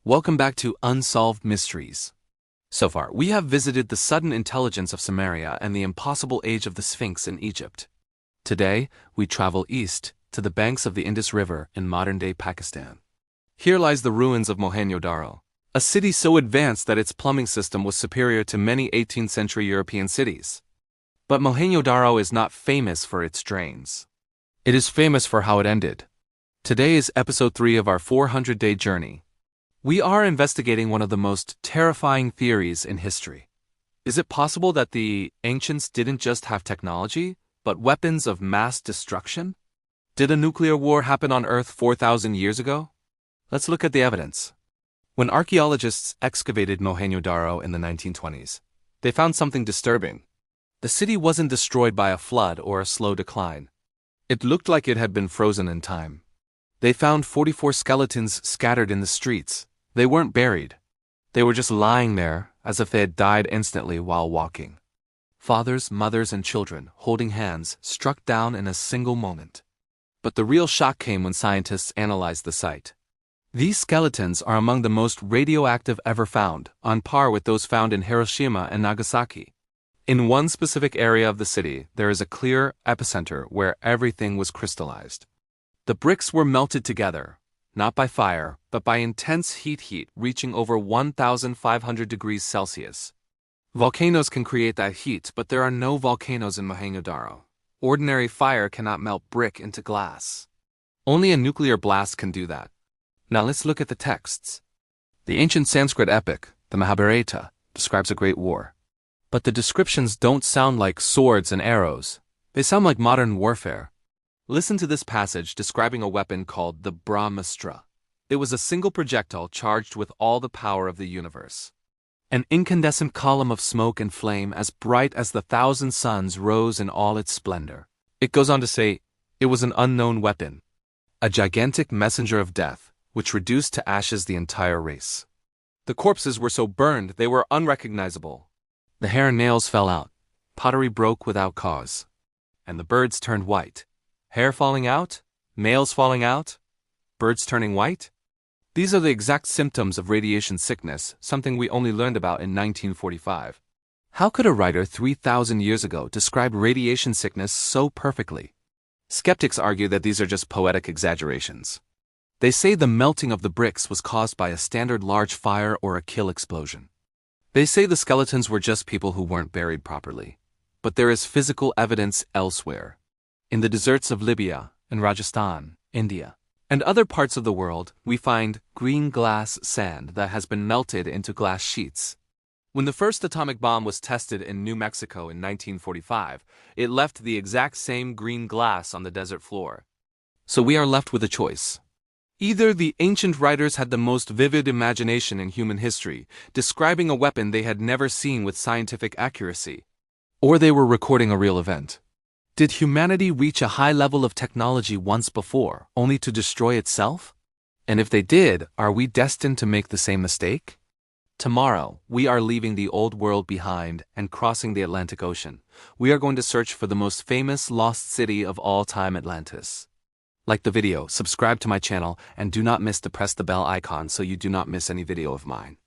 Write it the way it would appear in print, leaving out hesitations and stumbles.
Welcome back to Unsolved Mysteries. So far, we have visited the sudden intelligence of Samaria and the impossible age of the Sphinx in Egypt. Today, we travel east to the banks of the Indus River in modern-day Pakistan. Here lies the ruins of Mohenjo-Daro, a city so advanced that its plumbing system was superior to many 18th-century European cities. But Mohenjo-Daro is not famous for its drains. It is famous for how it ended. Today is episode 3 of our 400-day journey. We are investigating one of the most terrifying theories in history. Is it possible that the ancients didn't just have technology, but weapons of mass destruction? Did a nuclear war happen on Earth 4,000 years ago? Let's look at the evidence. When archaeologists excavated Mohenjo-Daro in the 1920s, they found something disturbing. The city wasn't destroyed by a flood or a slow decline. It looked like it had been frozen in time. They found 44 skeletons scattered in the streets. They weren't buried. They were just lying there as if they had died instantly while walking. Fathers, mothers, and children, holding hands, struck down in a single moment. But the real shock came when scientists analyzed the site. These skeletons are among the most radioactive ever found, on par with those found in Hiroshima and Nagasaki. In one specific area of the city, there is a clear epicenter where everything was crystallized. The bricks were melted together, not by fire, but by intense heat reaching over 1,500 degrees Celsius. Volcanoes can create that heat, but there are no volcanoes in Mohenjo-Daro. Ordinary fire cannot melt brick into glass. Only a nuclear blast can do that. Now let's look at the texts. The ancient Sanskrit epic, the Mahabharata, describes a great war. But the descriptions don't sound like swords and arrows. They sound like modern warfare. Listen to this passage describing a weapon called the Brahmastra. It was a single projectile charged with all the power of the universe. An incandescent column of smoke and flame as bright as the 1,000 suns rose in all its splendor. It goes on to say, it was an unknown weapon, a gigantic messenger of death, which reduced to ashes the entire race. The corpses were so burned they were unrecognizable. The hair and nails fell out, pottery broke without cause, and the birds turned white. Hair falling out, nails falling out, birds turning white? These are the exact symptoms of radiation sickness, something we only learned about in 1945. How could a writer 3,000 years ago describe radiation sickness so perfectly? Skeptics argue that these are just poetic exaggerations. They say the melting of the bricks was caused by a standard large fire or a kill explosion. They say the skeletons were just people who weren't buried properly. But there is physical evidence elsewhere. In the deserts of Libya and Rajasthan, India, and other parts of the world, we find green glass sand that has been melted into glass sheets. When the first atomic bomb was tested in New Mexico in 1945, it left the exact same green glass on the desert floor. So we are left with a choice. Either the ancient writers had the most vivid imagination in human history, describing a weapon they had never seen with scientific accuracy, or they were recording a real event. Did humanity reach a high level of technology once before, only to destroy itself? And if they did, are we destined to make the same mistake? Tomorrow, we are leaving the old world behind and crossing the Atlantic Ocean. We are going to search for the most famous lost city of all time, Atlantis. Like the video, subscribe to my channel, and do not miss to press the bell icon so you do not miss any video of mine.